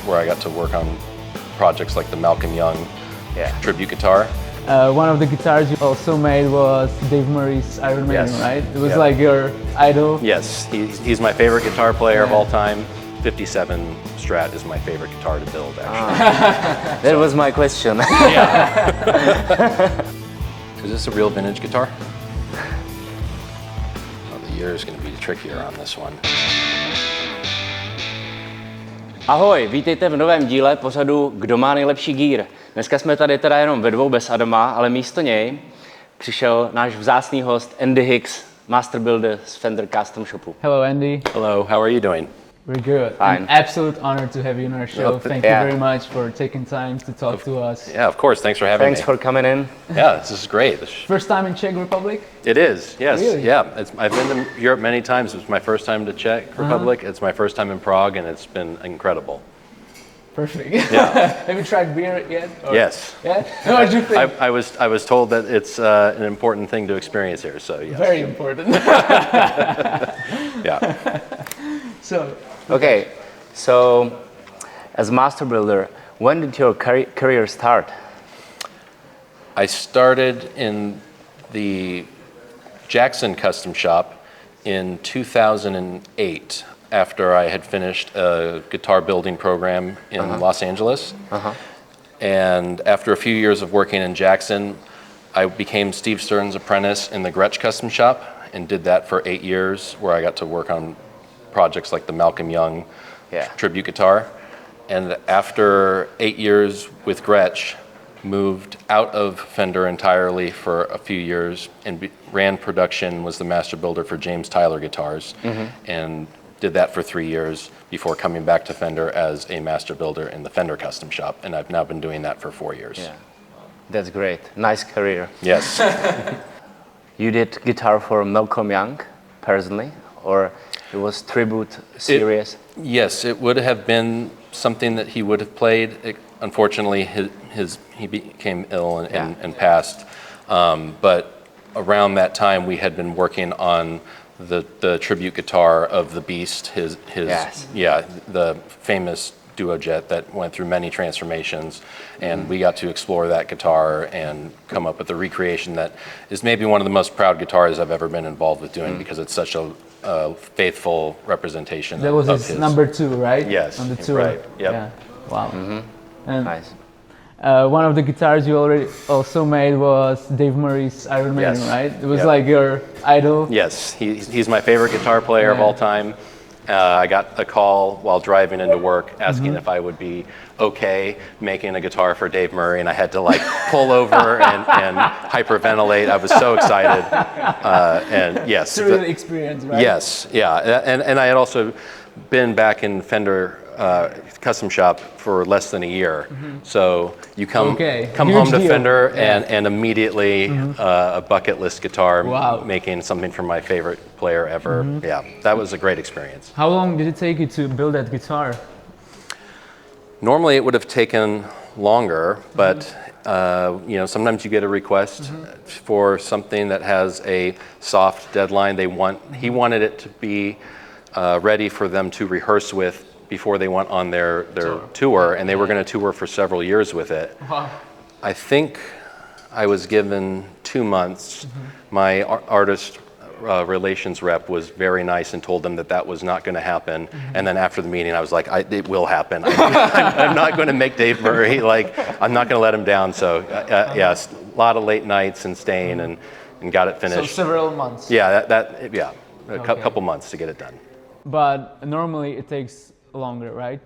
where I got to work on projects like the Malcolm Young tribute guitar. One of the guitars you also made was Dave Murray's Iron Maiden, right? It was like your idol. Yes, he's my favorite guitar player of all time. 57 Strat is my favorite guitar to build, actually. That was my question. Yeah. Is this a real vintage guitar? Well, the year is going to be trickier on this one. Ahoj, vítejte v novém díle pořadu Kdo má nejlepší gear. Dneska jsme tady teda jenom ve dvou bez Adama, ale místo něj přišel náš vzácný host Andy Hickse, Masterbuilder z Fender Custom Shopu. Hello, Andy. Hello, how are you doing? We're good. Fine. An absolute honor to have you on our show. Thank you very much for taking time to talk to us. Yeah, of course. Thanks for having me. Thanks for coming in. Yeah, this is great. First time in Czech Republic? It is, yes. Really? Yeah, I've been to Europe many times. It's my first time to Czech Republic. It's my first time in Prague, and it's been incredible. Perfect. Yeah. Have you tried beer yet? Or? Yes. Yeah? What did you think? I was told that it's an important thing to experience here, so yes. Very important. Yeah. Okay, so as Masterbuilder, when did your career start? I started in the Jackson custom shop in 2008 after I had finished a guitar building program in Los Angeles. And after a few years of working in Jackson, I became Steve Stern's apprentice in the Gretsch custom shop and did that for 8 years, where I got to work on projects like the Malcolm Young tribute guitar. And after 8 years with Gretsch, moved out of Fender entirely for a few years and ran production, was the master builder for James Tyler guitars, and did that for 3 years before coming back to Fender as a master builder in the Fender custom shop. And I've now been doing that for 4 years. Yeah, that's great. Nice career. Yes. You did guitar for Malcolm Young, personally, or it was tribute series? Yes, it would have been something that he would have played. Unfortunately, he became ill and passed. But around that time, we had been working on the tribute guitar of the Beast, the famous duojet that went through many transformations, and we got to explore that guitar and come up with a recreation that is maybe one of the most proud guitars I've ever been involved with doing, because it's such a faithful representation. That was of his number 2, right? Yes, on the tour. right. Yep. Yeah. Wow. And Nice. one of the guitars you already also made was Dave Murray's Iron Maiden, right? It was like your idol. Yes, he's my favorite guitar player of all time. I got a call while driving into work asking if I would be okay making a guitar for Dave Murray, and I had to like pull over and hyperventilate. I was so excited. And yes. It's a real experience, right? Yes, yeah. And I had also been back in Fender custom shop for less than a year. So you come home to Fender and immediately a bucket list guitar, making something from my favorite player ever. Yeah, that was a great experience. How long did it take you to build that guitar? Normally it would have taken longer, but sometimes you get a request for something that has a soft deadline. He wanted it to be ready for them to rehearse with before they went on their tour, and they were going to tour for several years with it. Wow. I think I was given 2 months. My artist relations rep was very nice and told them that was not going to happen. And then after the meeting, I was like, it will happen. I'm not going to make Dave Murray, I'm not going to let him down. So yes, a lot of late nights and staying and got it finished. So several months. Yeah, a couple months to get it done. But normally it takes longer, right?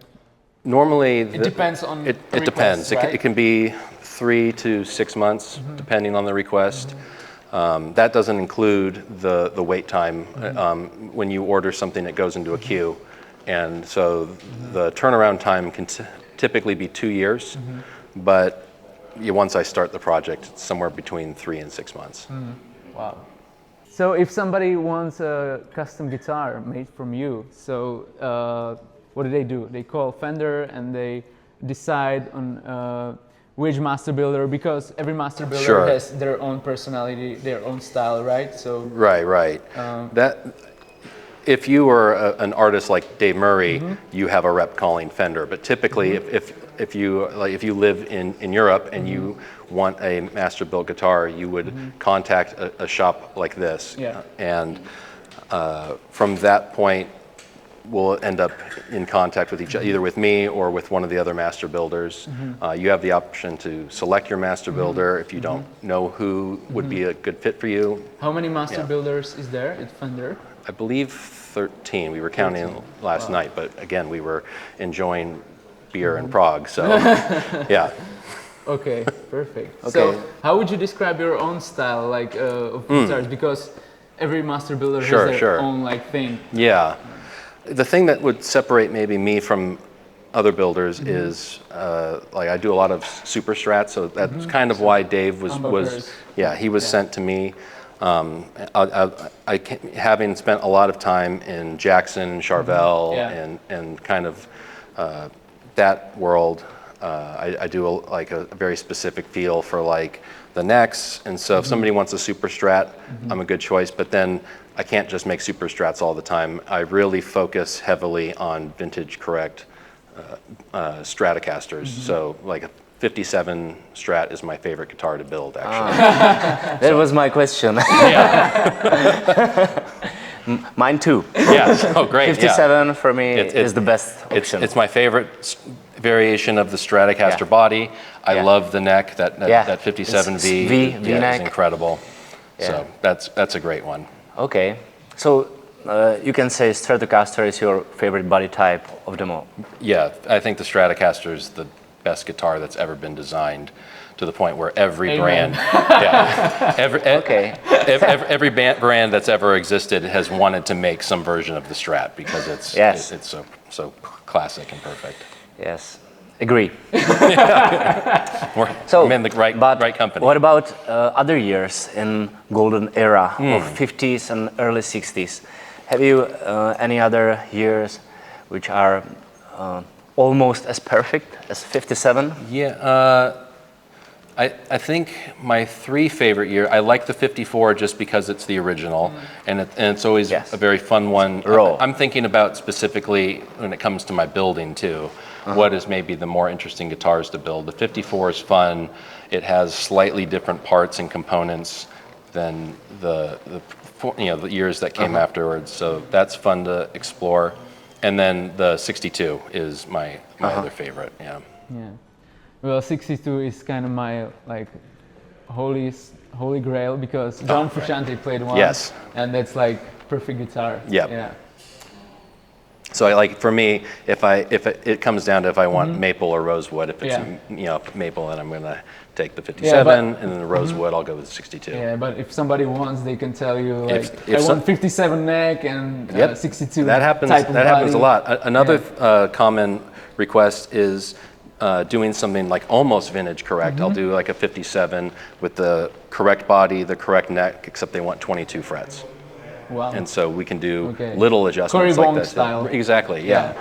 Normally, it depends on it depends. Right? It can be 3 to 6 months, depending on the request. That doesn't include the wait time. When you order something, it goes into a queue, and so the turnaround time can typically be 2 years. But once I start the project, it's somewhere between 3 and 6 months. Wow. So if somebody wants a custom guitar made from you, what do? They call Fender and they decide on which master builder, because every master builder has their own personality, their own style, right? So right. if you were an artist like Dave Murray, you have a rep calling Fender. But typically, if you live in Europe and you want a Masterbuilt guitar, you would contact a shop like this. Yeah. And from that point, we'll end up in contact with each other, either with me or with one of the other master builders. You have the option to select your master builder if you don't know who would be a good fit for you. How many master builders is there at Fender? I believe 13. We were counting last night, but again, we were enjoying beer in Prague, so yeah. Okay, perfect. Okay. So how would you describe your own style, like of guitars? Because every master builder Sure, has their sure. own like thing. Yeah. The thing that would separate maybe me from other builders is like I do a lot of super strats, so that's kind of why Dave was Humbuckers. he was sent to me. Having spent a lot of time in Jackson, Charvel, and kind of that world, I do like a very specific feel for like the necks, and so if somebody wants a super strat, I'm a good choice. But then I can't just make super strats all the time. I really focus heavily on vintage correct Stratocasters. So like a 57 Strat is my favorite guitar to build, actually. That was my question. Mine too. Yes. Oh, great. 57 for me is the best option. It's my favorite variation of the Stratocaster body. I love the neck. That 57 V neck. is incredible. So that's a great one. Okay, so you can say Stratocaster is your favorite body type of them all. Yeah, I think the Stratocaster is the best guitar that's ever been designed, to the point where every brand, every brand that's ever existed has wanted to make some version of the Strat because it's so classic and perfect. Yes, agree. I'm in the right company. What about other years in golden era of 50s and early 60s? Have you any other years which are almost as perfect as 57? Yeah, I think my three favorite years, I like the 54 just because it's the original, and it's always a very fun one. I'm thinking about specifically when it comes to my building too. What is maybe the more interesting guitars to build? The 54 is fun. It has slightly different parts and components than the years that came afterwards. So that's fun to explore. And then the 62 is my other favorite. Yeah. Well, 62 is kind of my like holy grail because John Frusciante played one. Yes. And that's like perfect guitar. Yep. Yeah. So for me, if it comes down to if I want maple or rosewood, if it's maple, then I'm gonna take the 57, and then the rosewood, I'll go with 62. Yeah, but if somebody wants, they can tell you like I want 57 neck and 62. That happens. That happens a lot. Another common request is doing something like almost vintage correct. I'll do like a 57 with the correct body, the correct neck, except they want 22 frets. Wow. And so we can do little adjustments Cory like Wong that. Style. Exactly, yeah.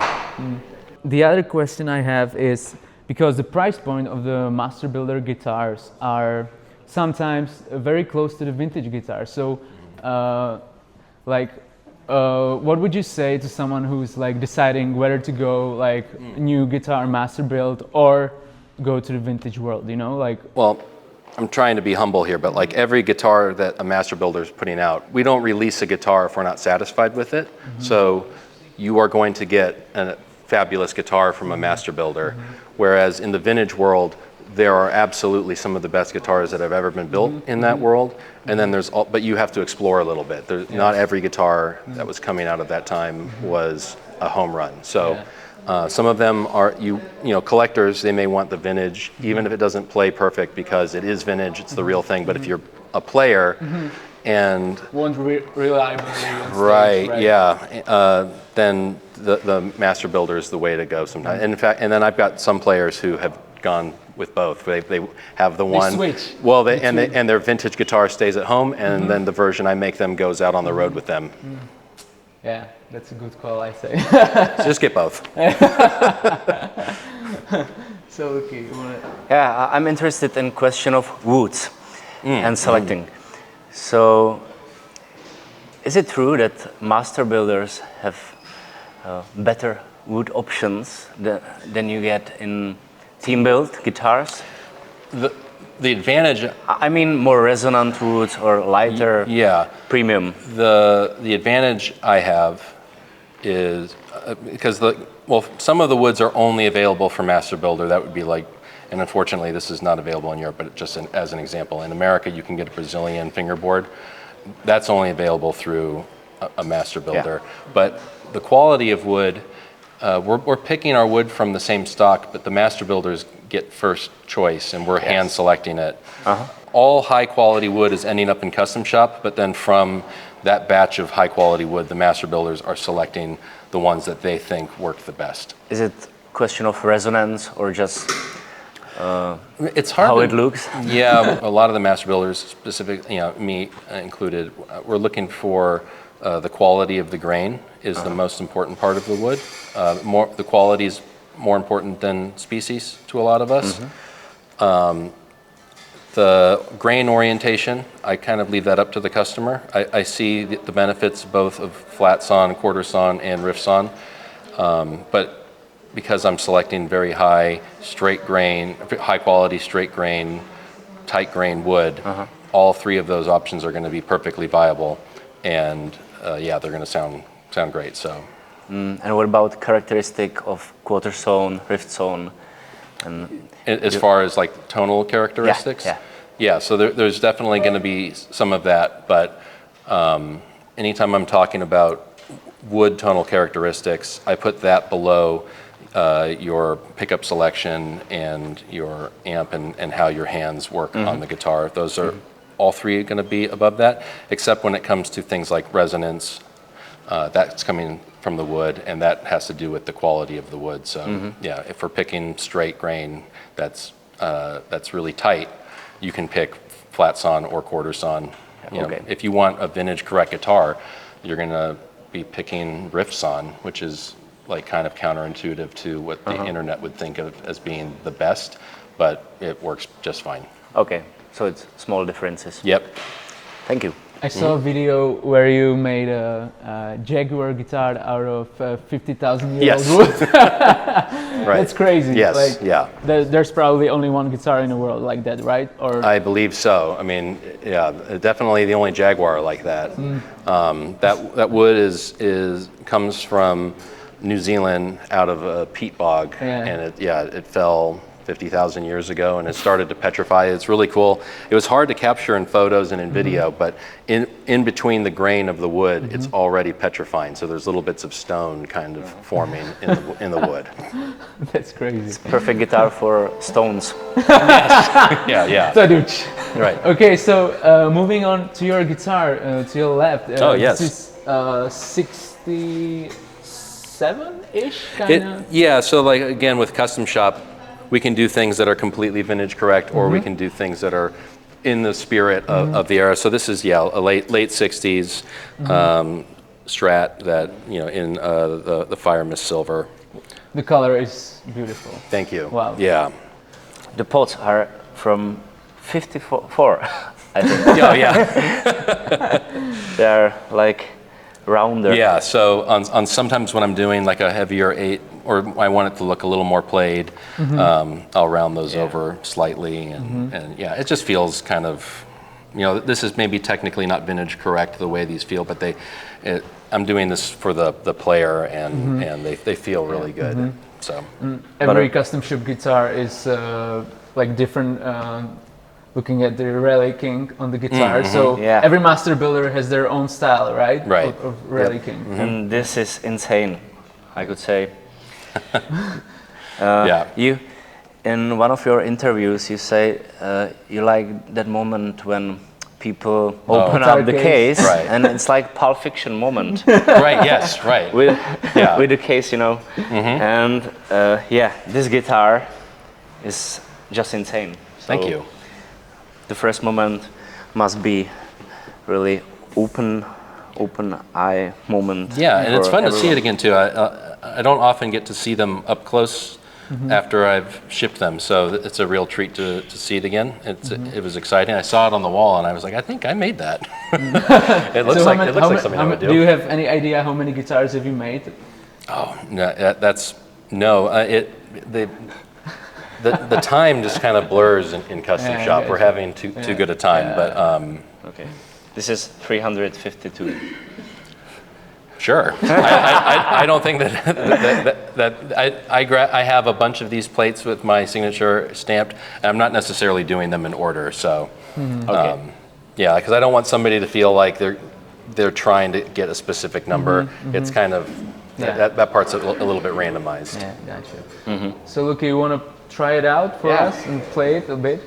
The other question I have is, because the price point of the Masterbuilder guitars are sometimes very close to the vintage guitar. So, what would you say to someone who's like deciding whether to go like new guitar Masterbuild or go to the vintage world, you know, like? Well, I'm trying to be humble here, but like every guitar that a master builder is putting out, we don't release a guitar if we're not satisfied with it. So you are going to get a fabulous guitar from a master builder. Whereas in the vintage world, there are absolutely some of the best guitars that have ever been built in that world. And then but you have to explore a little bit. Not every guitar that was coming out at that time was a home run. So. Some of them are, collectors, they may want the vintage, even if it doesn't play perfect because it is vintage, it's the real thing. But if you're a player and... Want reliability on stage, right, then the master builder is the way to go sometimes. And in fact, and then I've got some players who have gone with both. They have the one... switch. Well, and their vintage guitar stays at home, and then the version I make them goes out on the road with them. Yeah, that's a good call, I say. Just get both. So, okay. Yeah, I'm interested in question of woods and selecting. So, Is it true that master builders have better wood options than you get in team build guitars? The advantage, I mean more resonant wood or lighter premium. The advantage I have is because some of the woods are only available for Masterbuilder. That would be like, and unfortunately this is not available in Europe, but just as an example, in America you can get a Brazilian fingerboard. That's only available through a Masterbuilder. But the quality of wood, we're picking our wood from the same stock, but the Masterbuilders get first choice, and we're hand selecting it. All high quality wood is ending up in custom shop, but then from that batch of high quality wood, the Masterbuilders are selecting the ones that they think work the best. Is it a question of resonance or just it's hard how it looks? Yeah, a lot of the Masterbuilders, specifically, me included, we're looking for the quality of the grain is the most important part of the wood. The quality is more important than species to a lot of us. The grain orientation, I kind of leave that up to the customer. I see the benefits both of flat sawn, quarter sawn, and riff sawn, but because I'm selecting very high straight grain, high quality straight grain, tight grain wood, all three of those options are going to be perfectly viable, and they're going to sound great. So. And what about characteristic of quarter sawn, rift sawn? And as far as like tonal characteristics? Yeah, so there's definitely going to be some of that, but anytime I'm talking about wood tonal characteristics, I put that below your pickup selection and your amp and how your hands work on the guitar. Those are all three going to be above that, except when it comes to things like resonance. That's coming from the wood, and that has to do with the quality of the wood. So if we're picking straight grain that's really tight, you can pick flat sawn or quarter sawn. If you want a vintage correct guitar, you're going to be picking riff sawn, which is like kind of counterintuitive to what the internet would think of as being the best, but it works just fine. Okay, so it's small differences. Yep. Thank you. I saw a video where you made a Jaguar guitar out of 50,000-year-old wood. Right. That's crazy. Yes, There's probably only one guitar in the world like that, right? Or I believe so. I mean, definitely the only Jaguar like that. That wood comes from New Zealand out of a peat bog, and it fell 50,000 years ago, and it started to petrify. It's really cool. It was hard to capture in photos and in video, but in between the grain of the wood, it's already petrifying. So there's little bits of stone kind of forming in the wood. That's crazy. It's perfect guitar for stones. Yeah. Taduch. Right. Okay, so moving on to your guitar, to your left. Yes. This is 67-ish kind of. So like again with custom shop, we can do things that are completely vintage correct, or we can do things that are in the spirit of the era. So this is a late 60s Strat that in the fire mist silver. The color is beautiful. Thank you. Wow. Yeah. The pots are from 54, I think. They're like rounder. Yeah, so on sometimes when I'm doing like a heavier 8, or I want it to look a little more played, I'll round those over slightly, and it just feels kind of, this is maybe technically not vintage correct the way these feel, but I'm doing this for the player, and they feel really good. So every custom shop guitar is like different. Looking at the relicking on the guitar, so every master builder has their own style, right? Right. Of relicking. And this is insane, I could say. You, in one of your interviews, you say you like that moment when people open up the case, and it's like Pulp Fiction moment. Right. Yes. Right. With the case, and this guitar is just insane. So Thank you. the first moment must be really open eye moment. Yeah, and it's fun to see everyone. it again too. I don't often get to see them up close after I've shipped them. So it's a real treat to see it again. It was exciting. I saw it on the wall and I was like, I think I made that. It looks like something I would do. Do you have any idea how many guitars have you made? Oh, no, the time just kind of blurs in custom shop. We're having too good a time, but Okay. This is 352. sure. I don't think that I have a bunch of these plates with my signature stamped. And I'm not necessarily doing them in order, so Okay. yeah, because I don't want somebody to feel like they're trying to get a specific number. It's kind of that part's a little bit randomized. Yeah, gotcha. So, Luke, you want to try it out for us and play it a bit?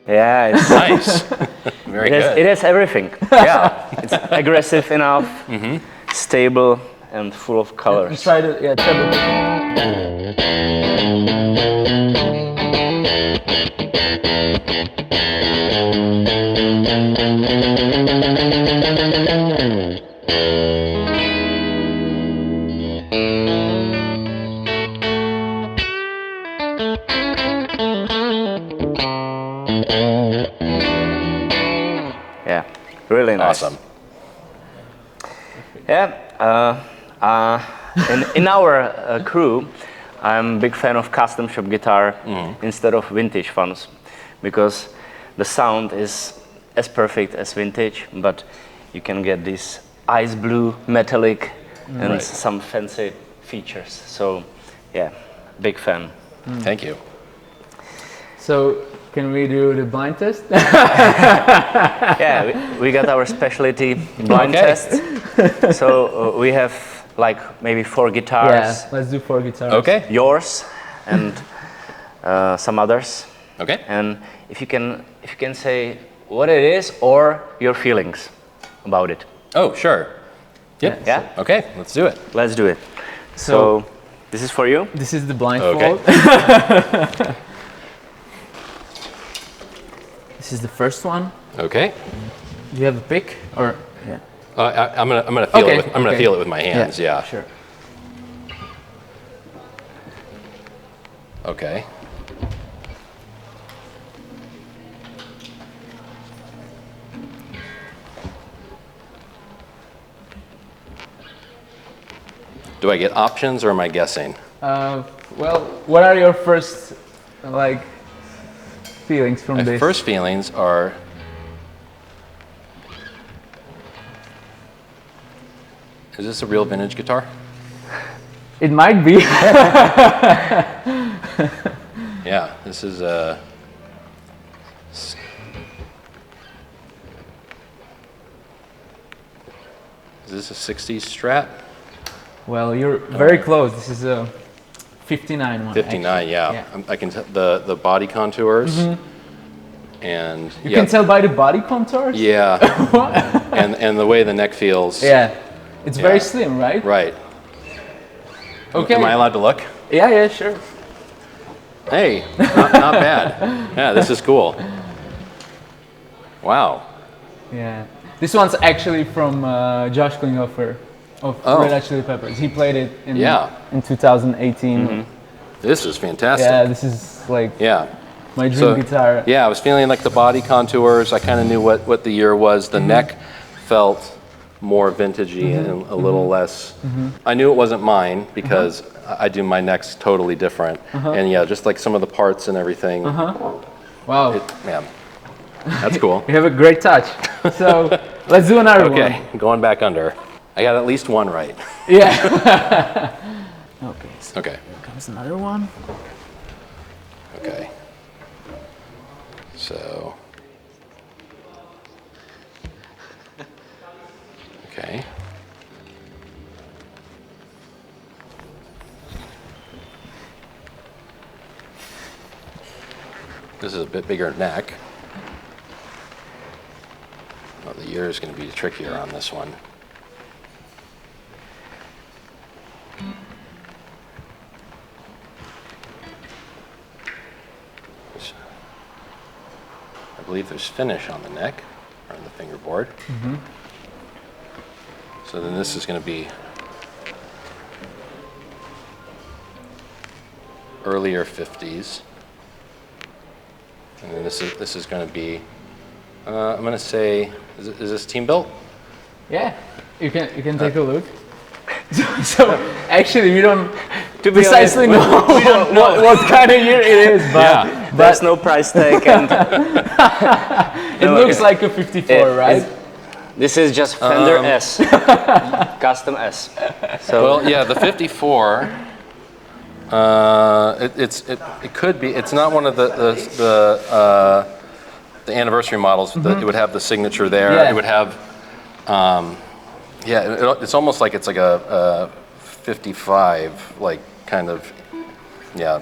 Yeah, it's Nice. Very good. It has everything. Yeah. It's aggressive enough, stable, and full of colors. Try to, Yeah, really nice. Awesome. Yeah, in our crew, I'm a big fan of custom shop guitar instead of vintage ones, because the sound is as perfect as vintage, but you can get this ice blue metallic and some fancy features. So, yeah, big fan. Thank you. So, can we do the blind test? Yeah, we got our specialty blind test. So we have like maybe 4 guitars. Yeah, let's do 4 guitars. Okay. Yours and some others. Okay. And if you can say what it is or your feelings about it. Oh, sure. Yep. Yeah. Okay, let's do it. Let's do it. So this is for you. This is the blindfold. Okay. This is the first one. Okay. Do you have a pick or? Yeah. I'm gonna feel Okay, it. I'm gonna feel it with my hands. Yeah. Sure. Okay. Do I get options or am I guessing? Well, what are your first feelings from My this? first feelings are. Is this a real vintage guitar? It might be. Yeah, this is a. Is this a 60s Strat? Well, you're very close. This is a 59 one. 59, actually. yeah. I can tell the body contours. And You can tell by the body contours? Yeah. and the way the neck feels. Yeah. It's Yeah. very slim, right? Right. Okay. Am I allowed to look? Yeah, sure. Hey, not bad. Yeah, this is cool. Wow. Yeah. This one's actually from Josh Klinghoffer of Red Hot Chili Peppers. He played it in 2018. This is fantastic. Yeah, this is like Yeah. my dream guitar. Yeah, I was feeling like the body contours. I kind of knew what the year was. The neck felt more vintagey and a little less. I knew it wasn't mine because I do my necks totally different. And yeah, just like some of the parts and everything. Wow. Man, that's cool. You have a great touch. So let's do another one. Okay, going back under. I got at least one right. Yeah. Okay. So Okay. comes another one. Okay. So. Okay. This is a bit bigger neck. Well, the ear is going to be trickier on this one. believe there's finish on the neck, or on the fingerboard. So then this is going to be earlier 50s. And then this is going to be, I'm going to say, is this team built? Yeah, you can take a look. So actually, we don't To be precisely honest, know, we don't know. what kind of year it is, but There's no price tag, and it looks like a 54, right? This is just Fender S, custom S. So Well, yeah, the 54. It could be. It's not one of the anniversary models. That it would have the signature there. Yeah. It would have. It's almost like it's like a 55, like kind of. Yeah.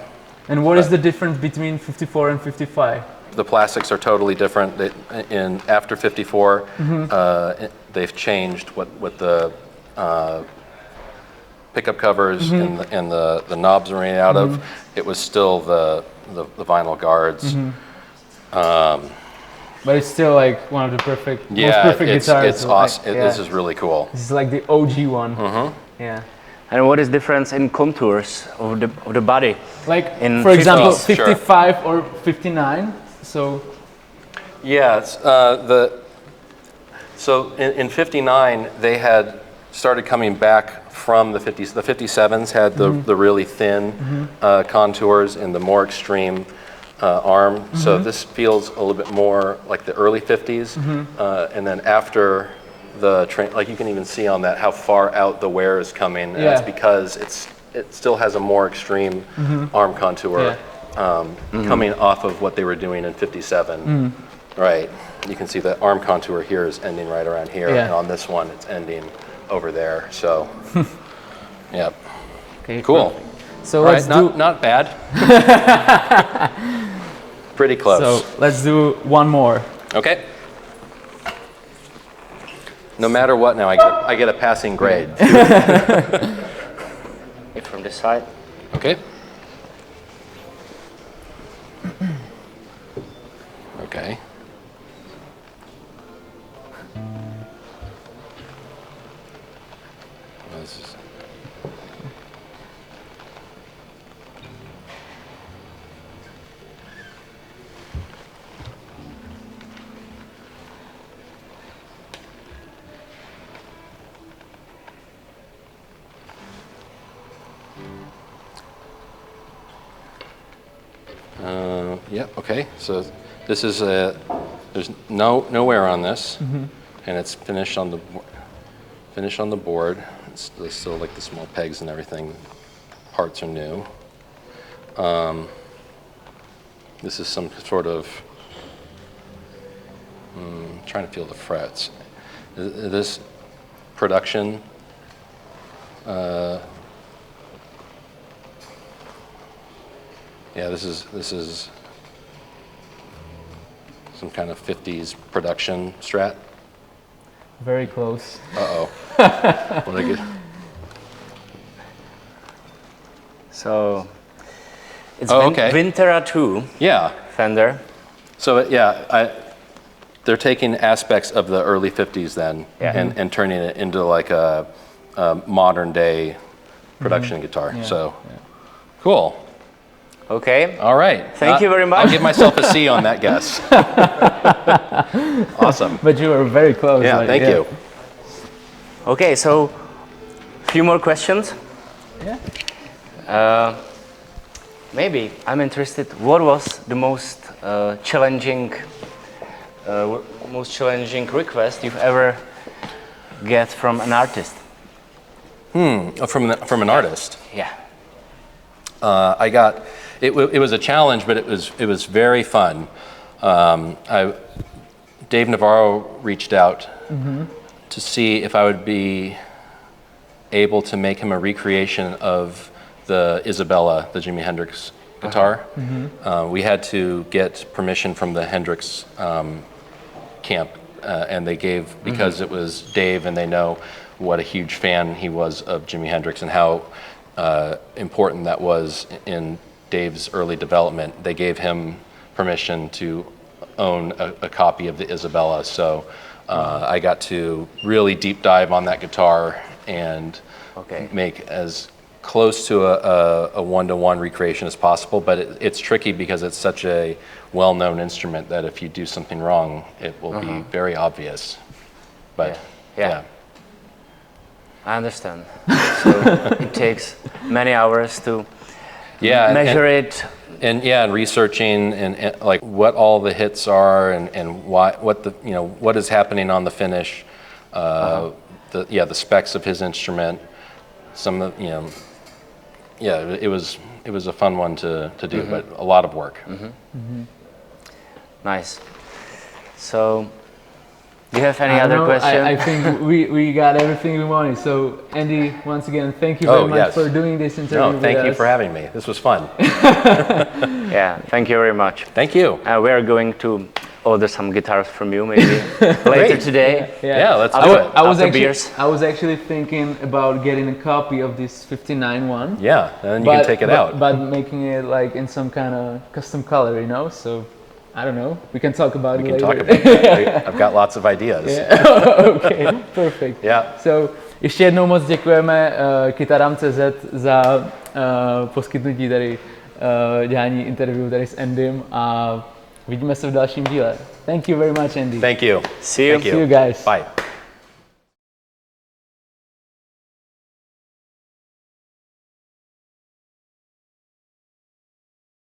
And what is the difference between 54 and 55? The plastics are totally different. After 54, they've changed what the pickup covers and the knobs are made out of. It was still the vinyl guards. But it's still like one of the most perfect it's guitars. it's awesome. This is really cool. This is like the OG one. Yeah. and what is difference in contours of the body? Like, In for example, 50s, sure. 55 or 59. So, Yeah, so in 59 they had started coming back from the 50s. The 57s had the really thin contours and the more extreme arm. So this feels a little bit more like the early 50s. And then after the train, like you can even see on that how far out the wear is coming. And it's Yeah. because it still has a more extreme arm contour coming off of what they were doing in 57. Right. You can see the arm contour here is ending right around here, Yeah. and on this one it's ending over there. So, yeah, Okay, cool. so All let's right, do. not bad. Pretty close. So let's do one more. Okay. No matter what, now I get a passing grade. From this side. Okay. Okay. This is. Yeah, okay, so this is there's no wear on this, and it's finished on the board. There's still like the small pegs and everything. Parts are new. This is some sort of trying to feel the frets. This production. Yeah, this is some kind of 50s production Strat. Very close. Uh-oh. What did I get? So it's Oh, okay. Vintera 2 Yeah. Fender. So they're taking aspects of the early 50s then and turning it into like a modern day production guitar. Yeah. So cool. Okay. All right. Thank you very much. I'll give myself a C on that guess. Awesome. But you were very close. Yeah, like, thank you. Okay, so a few more questions. Yeah. Maybe I'm interested. What was the most challenging request you've ever get from an artist? From an artist. Yeah. I got it was a challenge, but it was very fun. Dave Navarro reached out to see if I would be able to make him a recreation of the Isabella, the Jimi Hendrix guitar. We had to get permission from the Hendrix camp, and they gave, because it was Dave and they know what a huge fan he was of Jimi Hendrix and how important that was in Dave's early development. They gave him permission to own a copy of the Isabella, so I got to really deep dive on that guitar and make as close to a one-to-one recreation as possible, but it's tricky because it's such a well-known instrument that if you do something wrong, it will be very obvious. But yeah. I understand. So it takes many hours to measure it. And researching and like what all the hits are and why, what is happening on the finish, the specs of his instrument, some of, it was a fun one to do, but a lot of work. Nice. So, do you have any other questions? I think we got everything we wanted. So, Andy, once again, thank you very much for doing this interview. No, thank you for having me. This was fun. Yeah, thank you very much. Thank you. We are going to order some guitars from you maybe later today. Yeah, let's do it. I was actually thinking about getting a copy of this 59 one. Yeah, and then you can take it out. But making it like in some kind of custom color, So I don't know. We can talk about it later. We can talk about it. I've got lots of ideas. Okay, perfect. Yeah. So, ještě jednou moc děkujeme kytarám.cz za poskytnutí tady dělání interview tady s Andym a vidíme se v dalším díle. Thank you very much, Andy. Thank you. See you. See you guys. Bye.